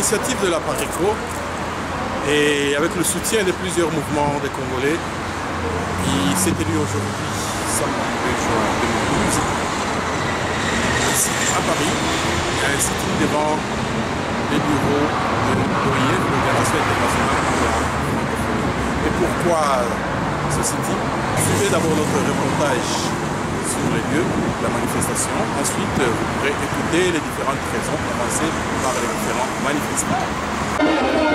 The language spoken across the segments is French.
l'initiative de la PARECO et avec le soutien de plusieurs mouvements des Congolais qui s'est tenu aujourd'hui, samedi 2 juin 2012, ici à Paris, un sitting devant les bureaux de l'OIF, l'Organisation internationale pour la francophonie. Et pourquoi ce sitting? Suivez d'abord notre reportage sur les lieux de la manifestation. Ensuite, vous pourrez écouter les différentes raisons avancées par les différents manifestants.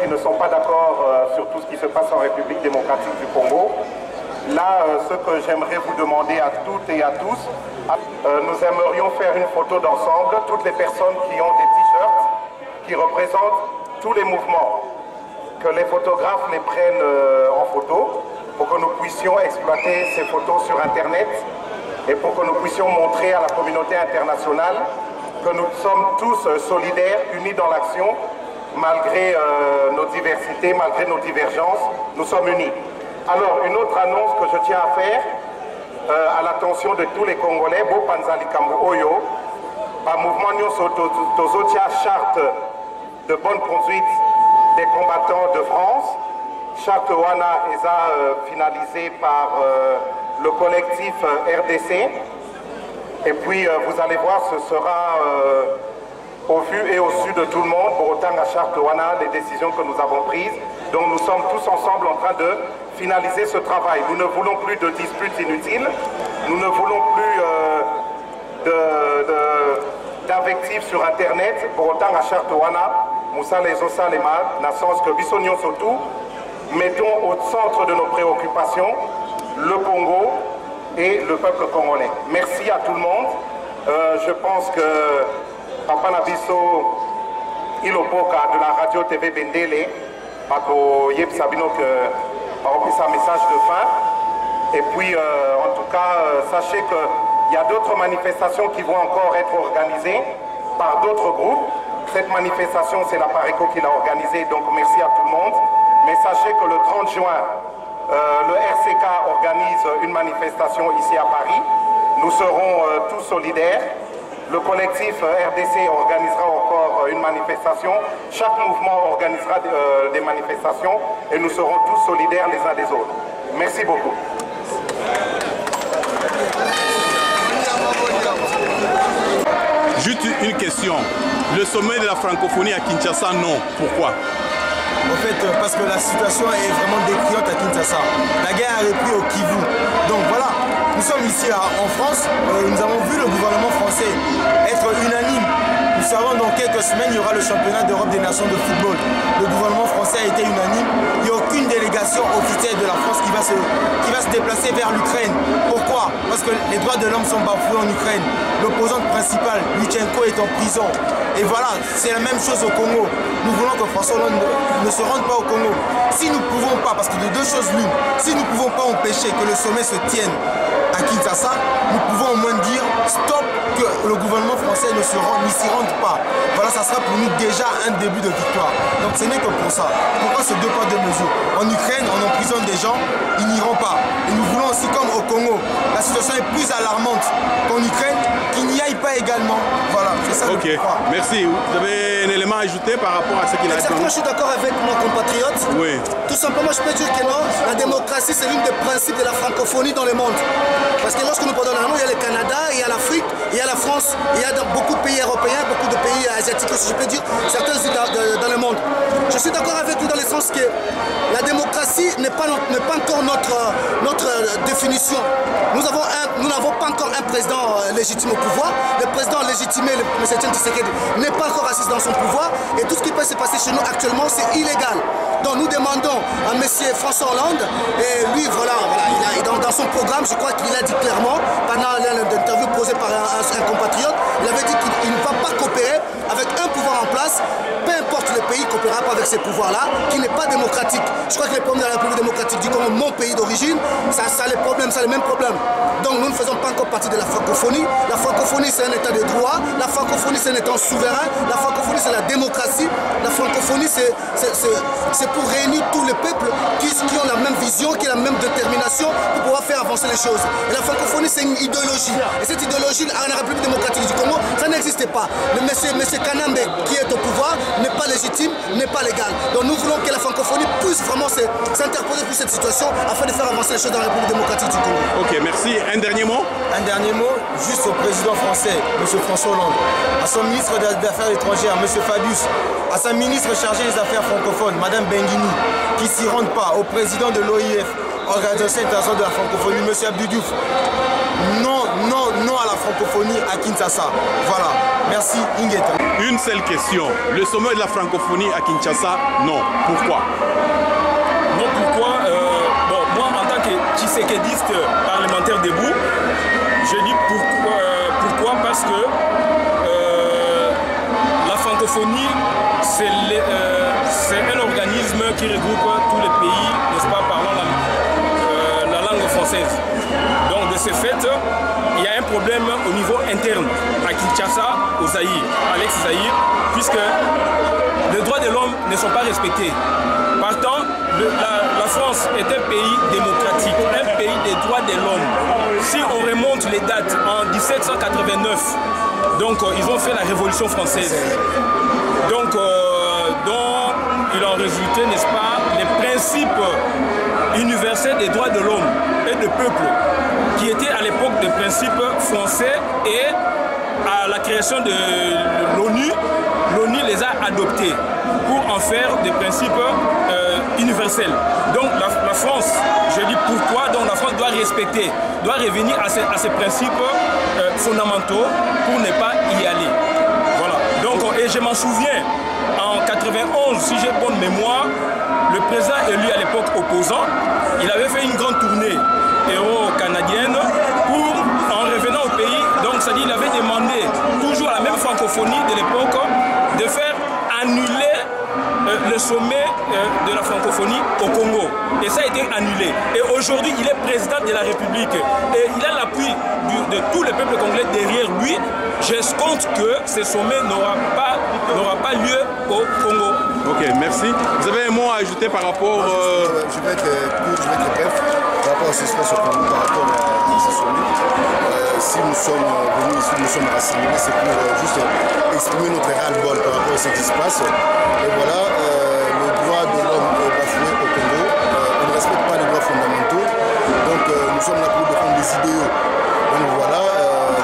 ne sont pas d'accord sur tout ce qui se passe en République démocratique du Congo. Là, ce que j'aimerais vous demander à toutes et à tous, nous aimerions faire une photo d'ensemble, toutes les personnes qui ont des t-shirts qui représentent tous les mouvements, que les photographes les prennent en photo pour que nous puissions exploiter ces photos sur Internet et pour que nous puissions montrer à la communauté internationale que nous sommes tous solidaires, unis dans l'action, malgré nos diversités, malgré nos divergences, nous sommes unis. Alors, une autre annonce que je tiens à faire, à l'attention de tous les Congolais, Bo Panzali Kambo Oyo, par mouvement Nyonso Tozotia charte de bonne conduite des combattants de France. Charte Wana est finalisée par le collectif RDC. Et puis, vous allez voir, ce sera au vu et au su de tout le monde, pour autant à Charte Wana, les décisions que nous avons prises. Donc, nous sommes tous ensemble en train de finaliser ce travail. Nous ne voulons plus de disputes inutiles. Nous ne voulons plus d'invectives sur Internet. Pour autant, à Charte Wana, Moussa les Ossa les Mal, n'a sens que Bissonion surtout, mettons au centre de nos préoccupations le Congo et le peuple congolais. Merci à tout le monde. Je pense que Papa Nabiso Ilopoka de la radio TV Bendele, Pako Yep Sabino a repris sa message de fin. Et puis, en tout cas, sachez qu'il y a d'autres manifestations qui vont encore être organisées par d'autres groupes. Cette manifestation, c'est la Pareco qui l'a organisée, donc merci à tout le monde. Mais sachez que le 30 juin, le RCK organise une manifestation ici à Paris. Nous serons tous solidaires. Le collectif RDC organisera encore une manifestation. Chaque mouvement organisera des manifestations et nous serons tous solidaires les uns des autres. Merci beaucoup. Juste une question. Le sommet de la francophonie à Kinshasa, non. Pourquoi? En fait, parce que la situation est vraiment décriante à Kinshasa. La guerre a repris au Kivu. Donc voilà, nous sommes ici en France. Nous avons vu le gouvernement français être unanime. Nous savons dans quelques semaines, il y aura le championnat d'Europe des nations de football. Le gouvernement français a été unanime. Il n'y a aucune délégation officielle de la France qui va se déplacer vers l'Ukraine. Pourquoi? Parce que les droits de l'homme sont bafoués en Ukraine. L'opposante principale, Lutchenko, est en prison. Et voilà, c'est la même chose au Congo. Nous voulons que François Hollande ne se rende pas au Congo. Si nous ne pouvons pas, parce que de deux choses l'une, si nous ne pouvons pas empêcher que le sommet se tienne à Kinshasa, nous pouvons au moins dire stop, que le gouvernement français n'y s'y rende pas. Voilà, ça sera pour nous déjà un début de victoire. Donc ce n'est que pour ça. Pourquoi ce deux poids deux mesures? En Ukraine, on emprisonne des gens, ils n'iront pas. Et nous voulons aussi, comme au Congo, la situation est plus alarmante qu'en Ukraine, qu'ils n'y aillent pas également. Voilà, c'est ça. Ok, merci. Vous avez un élément à ajouter par rapport à ce qu'il a dit? Exactement, je suis d'accord avec mon compatriote. Oui. Tout simplement, je peux dire que non, la démocratie, c'est l'une des principes de la francophonie dans le monde. Parce que lorsque nous parlons dans le monde, il y a le Canada, il y a l'Afrique, il y a la France, il y a dans beaucoup de pays européens, beaucoup de pays asiatiques, si je peux dire, certains aussi dans le monde. Je suis d'accord avec vous dans le sens que la démocratie n'est pas encore notre définition. Nous n'avons pas encore un président légitime au pouvoir. Le président légitimé, M. Tshisekedi, n'est pas encore assis dans son pouvoir. Et tout ce qui peut se passer chez nous actuellement, c'est illégal. Donc nous demandons à M. François Hollande, et lui, voilà dans son programme, je crois qu'il a dit clairement, pendant l'interview posée par un compatriote, il avait dit qu'il ne va pas coopérer avec un pouvoir en place, peu importe le pays, il ne coopérera pas avec ces pouvoirs-là, qui n'est pas démocratique. Je crois que les problèmes de la République démocratique du Congo, mon pays d'origine, ça a les problèmes, ça a les mêmes problèmes. Donc nous ne faisons pas encore partie de la francophonie. La francophonie, c'est un état de droit. La francophonie, c'est un état souverain. La francophonie, c'est la démocratie. La francophonie, c'est pour réunir tous les peuples qui ont la même vision, qui ont la même détermination pour pouvoir faire avancer les choses. Et la francophonie, c'est une idéologie. Et cette idéologie, en la République démocratique du Congo, ça n'existe pas. Le monsieur Kanambe, qui est au pouvoir, n'est pas légitime, n'est pas légal. Donc nous voulons que la francophonie puisse vraiment s'interposer pour cette situation afin de faire avancer les choses dans la République démocratique du Congo. Ok, merci. Un dernier mot? Un dernier mot, juste au président français, M. François Hollande, à son ministre des Affaires étrangères, M. Fabius, à sa ministre chargée des Affaires francophones, Mme Benguini, qui ne s'y rendent pas, au président de l'OIF, Organisation internationale de la francophonie, M. Abdou Diouf. Non, non, non à la francophonie à Kinshasa. Voilà. Merci Ingeta. Une seule question. Le sommet de la francophonie à Kinshasa, non. Pourquoi? Non, pourquoi bon, moi, en tant que tshisekédiste parlementaire debout, je dis pourquoi parce que la francophonie, c'est un organisme qui regroupe tous les pays, n'est-ce pas, parlant la langue française. Donc de ce fait, il y a un problème au niveau interne à Kinshasa, au Zaïre, à l'ex-Zaïre, puisque les droits de l'homme ne sont pas respectés. Partant, la France est un pays démocratique, un pays des droits de l'homme. Si on remonte les dates en 1789, donc ils ont fait la Révolution française. Donc, dont il en résultait, n'est-ce pas, les principes universels des droits de l'homme et du peuple, qui étaient à l'époque des principes français, et à la création de l'ONU, l'ONU les a adoptés pour en faire des principes universels. Donc la France, je dis pourquoi, donc la France doit respecter, doit revenir à ces principes fondamentaux pour ne pas y aller. Voilà. Donc, et je m'en souviens, en 91, si j'ai bonne mémoire, le président élu à l'époque opposant, il avait fait une grande tournée euro-canadienne pour, en revenant au pays, donc c'est-à-dire il avait demandé, toujours à la même francophonie de l'époque, de faire annuler le sommet de la francophonie au Congo. Et ça a été annulé. Et aujourd'hui, il est président de la République. Et il a l'appui de tous les peuples congolais derrière lui. J'escompte que ce sommet n'aura pas lieu au Congo. Ok, merci. Vous avez un mot à ajouter par rapport... Je vais être bref par rapport à ce qui se passe au Congo, par rapport à ce sommet. Si nous sommes venus ici, nous sommes rassemblés, c'est pour juste exprimer notre ras-le-bol par rapport à ce qui se passe. Et voilà, le droit de l'homme est bafoué au Congo. On ne respecte pas les droits fondamentaux. Donc nous sommes là pour défendre des idéaux. Donc voilà,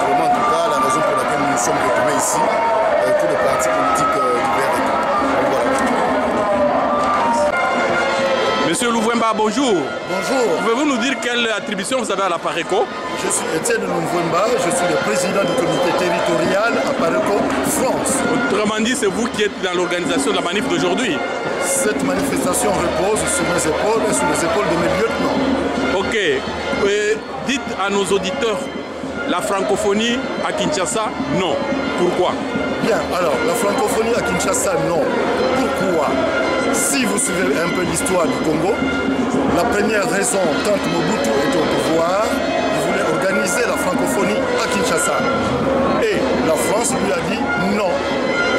vraiment en tout cas, la raison pour laquelle nous sommes retrouvés ici, tous les partis politiques divers et tout. Donc voilà. Monsieur Louvouemba, bonjour. Bonjour. Pouvez-vous nous dire quelle attribution vous avez à la Pareco? Je suis Étienne Louvouemba, je suis le président du comité territorial à Pareco, France. Autrement dit, c'est vous qui êtes dans l'organisation de la manif d'aujourd'hui. Cette manifestation repose sur mes épaules et sur les épaules de mes lieutenants. Ok. Dites à nos auditeurs, la francophonie à Kinshasa, non. Pourquoi? Bien, alors, la francophonie à Kinshasa, non. Pourquoi? Si vous suivez un peu l'histoire du Congo, la première raison, quand Mobutu était au pouvoir, il voulait organiser la francophonie à Kinshasa. Et la France lui a dit non.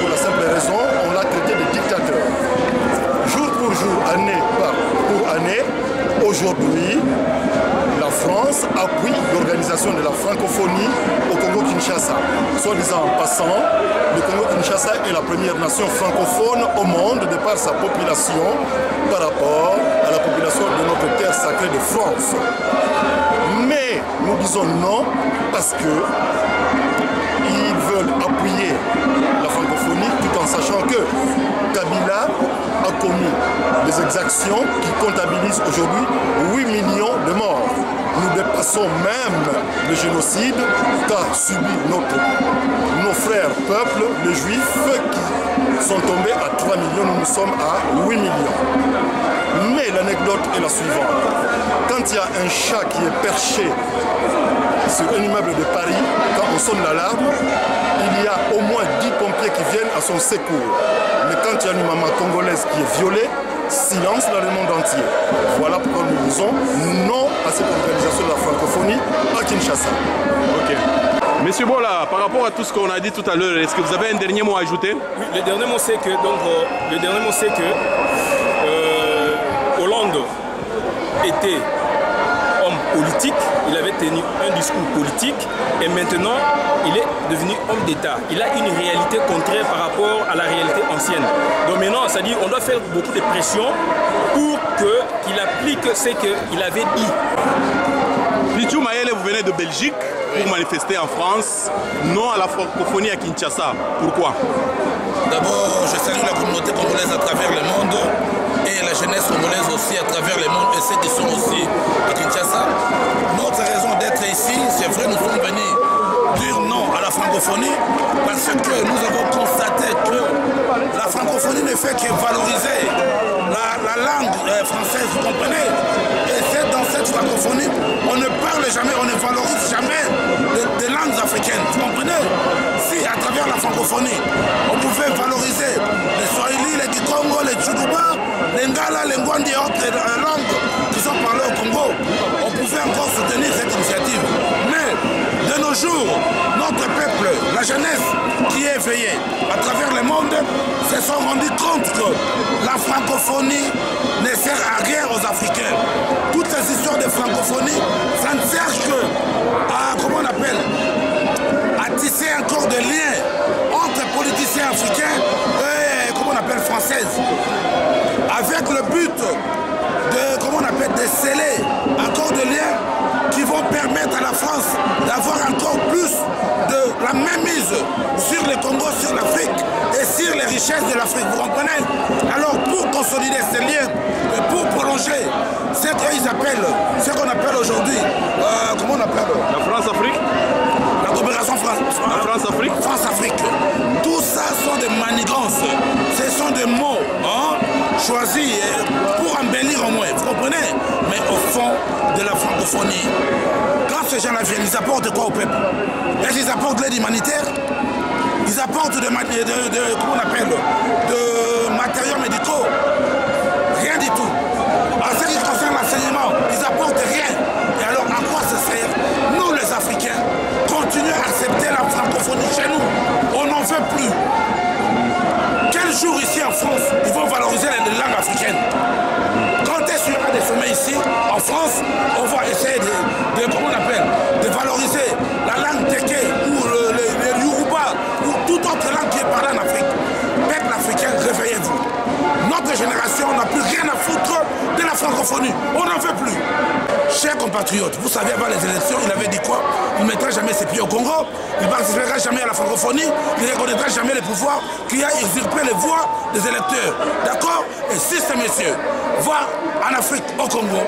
Pour la simple raison, on l'a traité de dictateur. Jour pour jour, année pour année, aujourd'hui, la France appuie l'organisation de la francophonie au Congo-Kinshasa. Soit disant en passant, le Congo-Kinshasa est la première nation francophone au monde de par sa population par rapport à la population de notre terre sacrée de France. Mais nous disons non parce que ils veulent appuyer la francophonie tout en sachant que Kabila a commis des exactions qui comptabilisent aujourd'hui 8 millions de morts. Nous dépassons même le génocide qu'a subi nos frères peuples, les juifs, qui sont tombés à 3 millions, nous sommes à 8 millions. Mais l'anecdote est la suivante. Quand il y a un chat qui est perché sur un immeuble de Paris, quand on sonne l'alarme, il y a au moins 10 pompiers qui viennent à son secours. Mais quand il y a une maman congolaise qui est violée, silence dans le monde entier. Voilà pourquoi nous disons non à cette organisation de la francophonie à Kinshasa. Ok. Monsieur Bola, par rapport à tout ce qu'on a dit tout à l'heure, est-ce que vous avez un dernier mot à ajouter? Oui, le dernier mot c'est que, Hollande était homme politique, il avait tenu un discours politique et maintenant il est devenu homme d'État. Il a une réalité contraire par rapport à la réalité ancienne. Donc maintenant, c'est-à-dire on doit faire beaucoup de pression pour qu'il applique ce qu'il avait dit. Pichou Mayele, vous venez de Belgique pour manifester en France, non à la francophonie à Kinshasa. Pourquoi? D'abord, je salue la communauté congolaise à travers le monde et la jeunesse congolaise aussi à travers le monde et ceux qui sont aussi à Kinshasa. Notre raison d'être ici, c'est vrai, nous sommes venus durement francophonie parce que nous avons constaté que la francophonie ne fait que valoriser la langue française, vous comprenez? Et c'est dans cette francophonie, on ne parle jamais, on ne valorise jamais des langues africaines, vous comprenez? Si à travers la francophonie, on pouvait valoriser les Swahili, les Kikongo, les Tchoulouba, les Ngala, les Ngwandi et autres langues qui sont parlées au Congo, on pouvait encore soutenir cette initiative. Mais de nos jours, notre peuple, la jeunesse qui est éveillée à travers le monde, se sont rendus compte que la francophonie ne sert à rien aux Africains. Toutes ces histoires de francophonie, ça ne sert que à, comment on appelle, à tisser encore des liens entre politiciens africains et, comment on appelle, françaises, avec le but de, comment on appelle, de sceller encore des liens qui vont permettre à la France d'avoir encore plus de la mainmise sur le Congo, sur l'Afrique et sur les richesses de l'Afrique, vous comprenez? Alors pour consolider ces liens et pour prolonger ce qu'ils appellent, ce qu'on appelle aujourd'hui, comment on appelle? La France-Afrique? La coopération France-Afrique. France-Afrique. Tout ça sont des manigances, ce sont des mots choisis pour embellir au moins, vous comprenez? Mais au fond de la francophonie, quand ces gens-là viennent, ils apportent quoi au peuple? Est-ce qu'ils apportent de l'aide humanitaire? Ils apportent comment on appelle, de matériaux médicaux? Rien du tout. En ce qui concerne l'enseignement, ils apportent rien. Et alors, à quoi ça sert? Nous, les Africains, continuons à accepter la francophonie chez nous. On n'en veut plus. Quel jour ici en France, ils vont valoriser les langues africaines? Quand est-ce qu'il y aura des sommets ici, en France, on va essayer comment on appelle, de valoriser la langue Téké ou le Yoruba ou toute autre langue qui est parlée en Afrique. Peuple africain, réveillez-vous. Notre génération n'a plus rien à foutre de la francophonie. On n'en veut plus. Chers compatriotes, vous savez, avant les élections, il avait dit quoi? Il ne mettra jamais ses pieds au Congo, il ne participera jamais à la francophonie, il ne reconnaîtra jamais le pouvoir qui a usurpé les voix des électeurs. D'accord? Et si ces messieurs voient en Afrique, au Congo,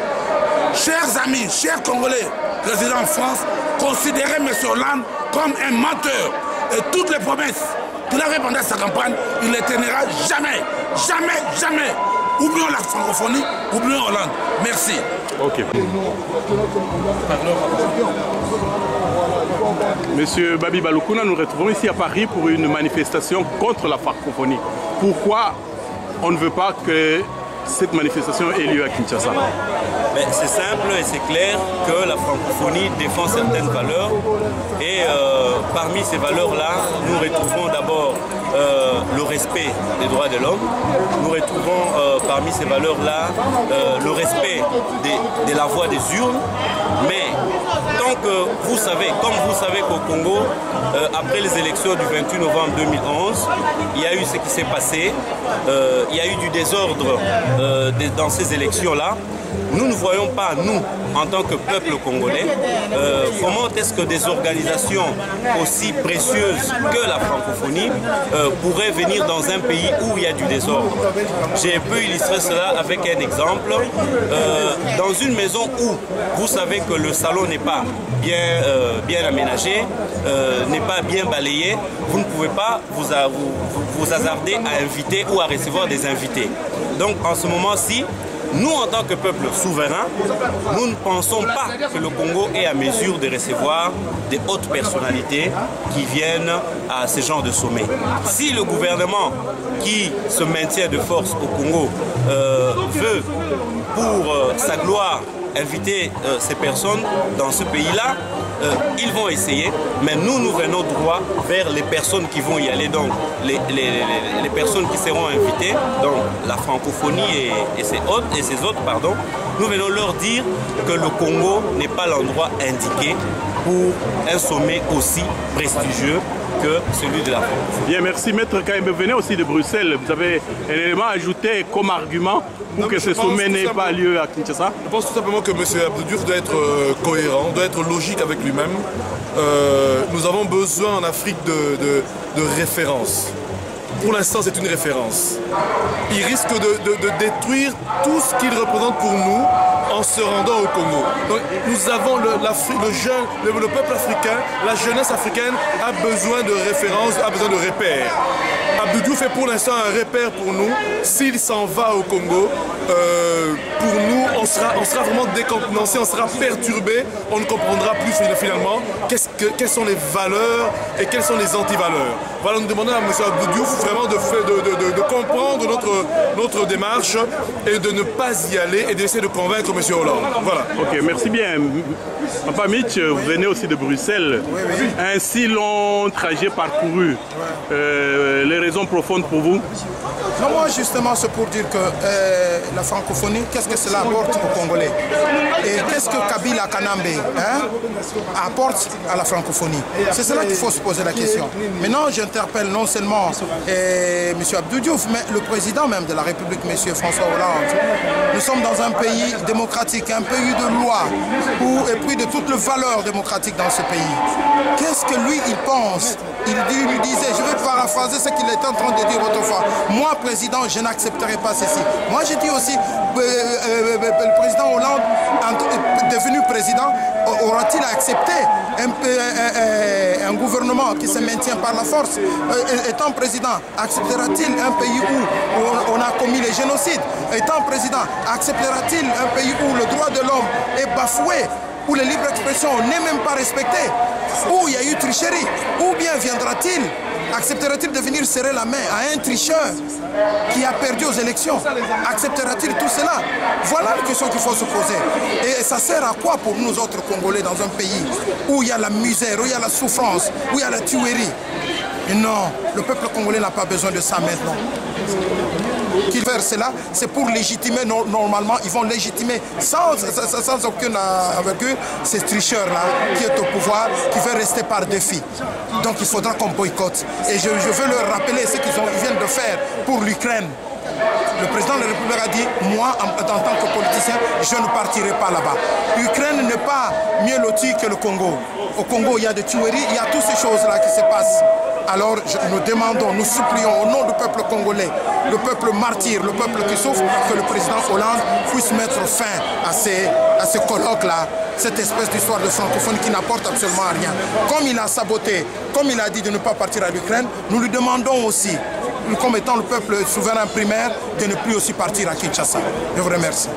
chers amis, chers Congolais résidant en France, considérez M. Hollande comme un menteur. Et toutes les promesses qu'il avait pendant sa campagne, il ne les tiendra jamais. Jamais, jamais. Oublions la francophonie, oublions Hollande. Merci. Ok. Monsieur Babi Balukuna, nous retrouvons ici à Paris pour une manifestation contre la francophonie. Pourquoi on ne veut pas que cette manifestation ait lieu à Kinshasa? C'est simple et c'est clair que la francophonie défend certaines valeurs et parmi ces valeurs-là, nous retrouvons d'abord le respect des droits de l'homme, nous retrouvons parmi ces valeurs-là le respect de la voix des urnes, mais tant que vous savez, comme vous savez qu'au Congo, après les élections du 28 novembre 2011, il y a eu ce qui s'est passé, il y a eu du désordre dans ces élections-là. Nous ne voyons pas, nous, en tant que peuple congolais, comment est-ce que des organisations aussi précieuses que la francophonie pourraient venir dans un pays où il y a du désordre. J'ai pu illustrer cela avec un exemple. Dans une maison où vous savez que le salon n'est pas bien aménagé, n'est pas bien balayé, vous ne pouvez pas vous hasarder à inviter ou à recevoir des invités. Donc en ce moment-ci, nous, en tant que peuple souverain, nous ne pensons pas que le Congo est à mesure de recevoir des hautes personnalités qui viennent à ce genre de sommet. Si le gouvernement qui se maintient de force au Congo veut, pour sa gloire, inviter ces personnes dans ce pays-là, ils vont essayer, mais nous venons droit vers les personnes qui vont y aller, donc les personnes qui seront invitées, donc la francophonie et ses autres, pardon, nous venons leur dire que le Congo n'est pas l'endroit indiqué pour un sommet aussi prestigieux que celui de la francophonie. Bien, merci Maître Kaembe. Venez aussi de Bruxelles. Vous avez un élément ajouté comme argument pour que ce sommet n'ait pas lieu à Kinshasa? Je pense tout simplement que M. Abdou Diouf doit être cohérent, doit être logique avec lui-même. Nous avons besoin en Afrique de références. Pour l'instant, c'est une référence. Il risque de détruire tout ce qu'il représente pour nous en se rendant au Congo. Donc nous avons le peuple africain, la jeunesse africaine a besoin de références, a besoin de repères. Abdou Diouf est pour l'instant un repère pour nous. S'il s'en va au Congo, pour nous, on sera vraiment décontenancé, on sera perturbé, on ne comprendra plus finalement quelles sont les valeurs et quelles sont les antivaleurs. Voilà, nous demandons à M. Abdou Diouf vraiment de comprendre notre démarche et de ne pas y aller et d'essayer de convaincre M. Hollande. Voilà. Ok, merci bien. Papa Mitch, vous venez aussi de Bruxelles. Oui, oui. Un si long trajet parcouru. Les raisons profondes pour vous? Non, moi justement c'est pour dire que la francophonie, qu'est-ce que cela apporte aux Congolais? Et qu'est-ce que Kabila Kanambe apporte à la francophonie? C'est cela qu'il faut se poser la question. Maintenant j'interpelle non seulement M. Abdou Diouf, mais le président même de la République, M. François Hollande. Nous sommes dans un pays démocratique, un pays de loi, et puis de toutes les valeurs démocratiques dans ce pays. Qu'est-ce que lui il pense? Il disait, je vais paraphraser ce qu'il était en train de dire autrefois. Moi, président, je n'accepterai pas ceci. Moi, j'ai dit aussi, le président Hollande, devenu président, aura-t-il accepté un gouvernement qui se maintient par la force? Étant président, acceptera-t-il un pays où on a commis les génocides? Étant président, acceptera-t-il un pays où le droit de l'homme est bafoué, où la libre expression n'est même pas respectée, où il y a eu tricherie? Ou bien viendra-t-il, acceptera-t-il de venir serrer la main à un tricheur qui a perdu aux élections? Acceptera-t-il tout cela? Voilà la question qu'il faut se poser. Et ça sert à quoi pour nous autres Congolais dans un pays où il y a la misère, où il y a la souffrance, où il y a la tuerie? Et non, le peuple congolais n'a pas besoin de ça maintenant. Qu'ils faire cela, c'est pour légitimer, normalement, ils vont légitimer sans aucune envergure ces tricheurs-là qui est au pouvoir, qui veut rester par défi. Donc il faudra qu'on boycotte. Et je veux leur rappeler ce qu'ils viennent de faire pour l'Ukraine. Le président de la République a dit, moi, en tant que politicien, je ne partirai pas là-bas. L'Ukraine n'est pas mieux lotie que le Congo. Au Congo, il y a des tueries, il y a toutes ces choses-là qui se passent. Alors nous demandons, nous supplions au nom du peuple congolais, le peuple martyr, le peuple qui souffre, que le président Hollande puisse mettre fin à ces colloques-là, cette espèce d'histoire de francophonie qui n'apporte absolument rien. Comme il a saboté, comme il a dit de ne pas partir à l'Ukraine, nous lui demandons aussi, comme étant le peuple souverain primaire, de ne plus aussi partir à Kinshasa. Je vous remercie.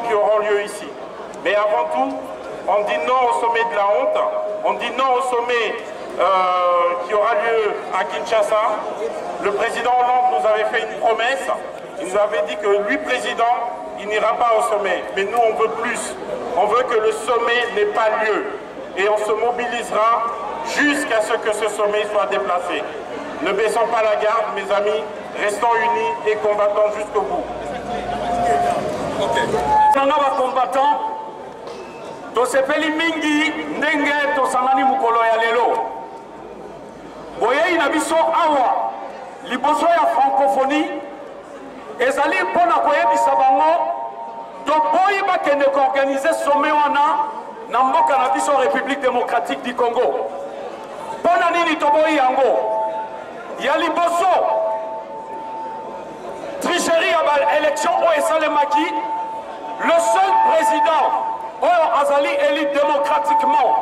Qui auront lieu ici. Mais avant tout, on dit non au sommet de la honte, on dit non au sommet qui aura lieu à Kinshasa. Le président Hollande nous avait fait une promesse, il nous avait dit que lui, président, il n'ira pas au sommet. Mais nous, on veut plus. On veut que le sommet n'ait pas lieu. Et on se mobilisera jusqu'à ce que ce sommet soit déplacé. Ne baissons pas la garde, mes amis, restons unis et combattons jusqu'au bout. Nanga ba combattant tosepeli mingi ndenge tosangani mukolo ya lelo boyei na biso awa liboso ya francophonie ezali mpona koyebisa bango toboyi bakende koorganize sommet wana na mboka na biso République démocratique du Congo. Mpona nini toboyi yango? Ya liboso tricherie ya baélection oyo esalemaki. Le seul président oyo azali élu démocratiquement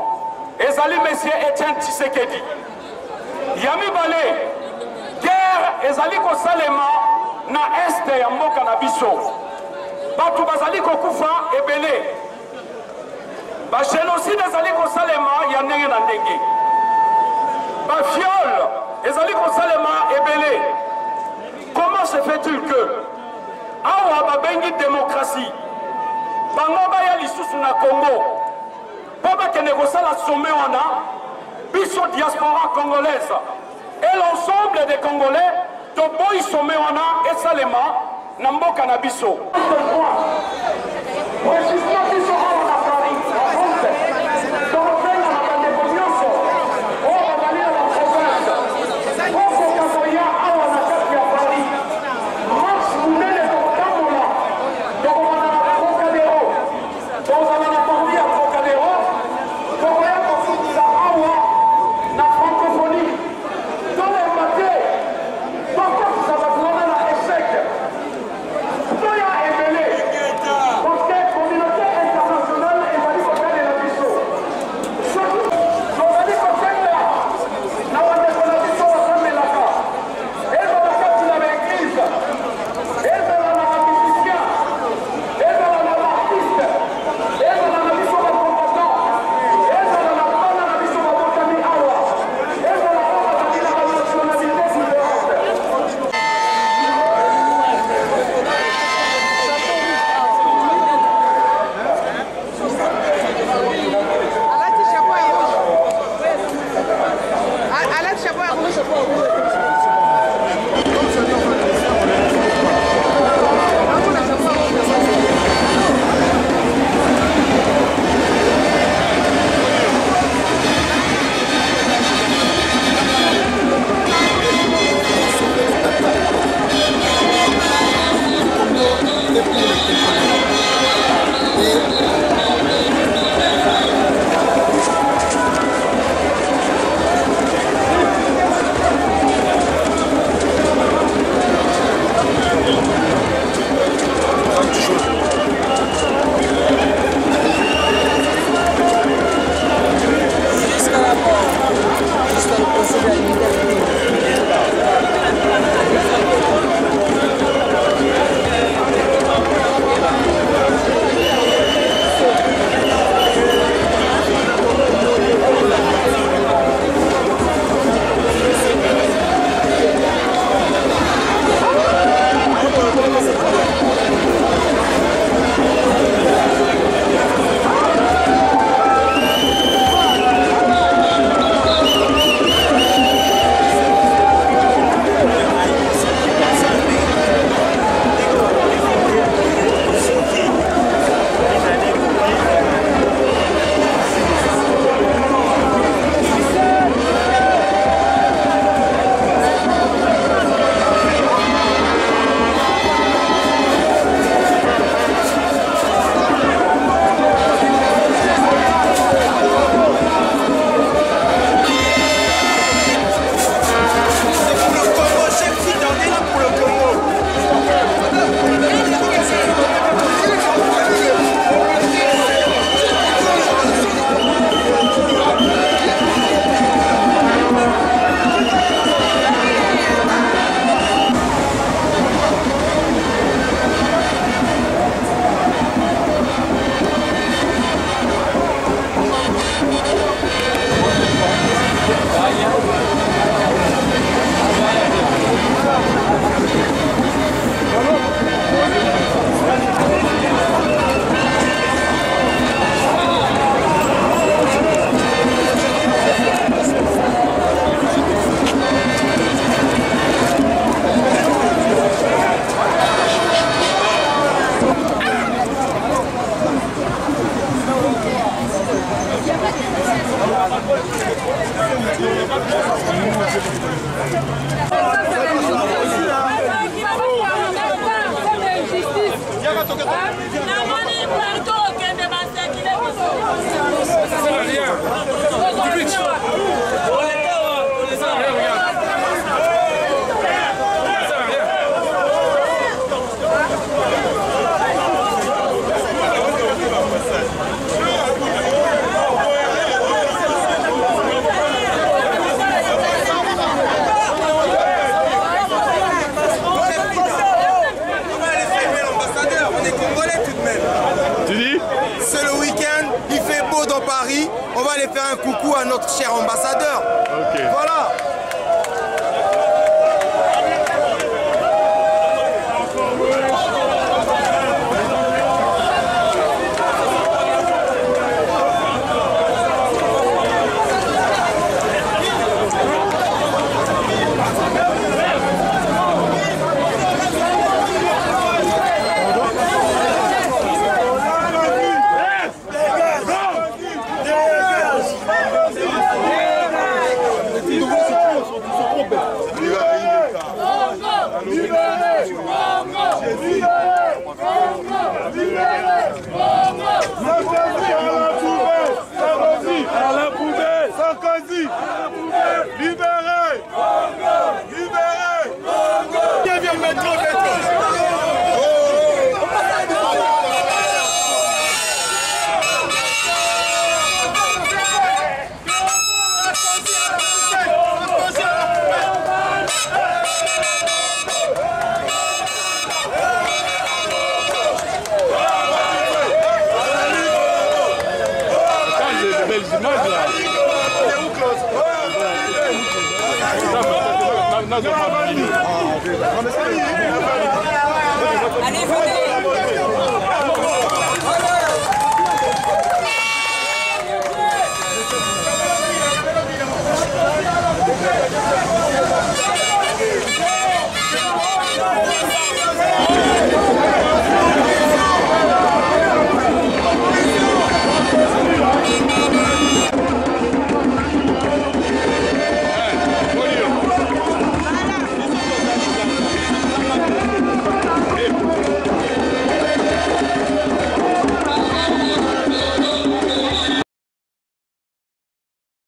ezali monsieur Etienne Tshisekedi. Ya mibale guerre ezali kosalema na este ya mboka na biso. Bato bazali kokufa ebele. Ba génocide ezali kosalema ya ndenge na ndenge. bafiole ezali kosalema ebele. Comment se fait-il que awa babengi démocratie bango baya lisusu na Congo po bakende kosala sommet wana biso diaspora congolaise et l'ensemble des Congolais toboyi sommet wana esalema na mboka na biso. on va aller faire un coucou à notre cher ambassadeur. Okay. Voilà. Allez, venez.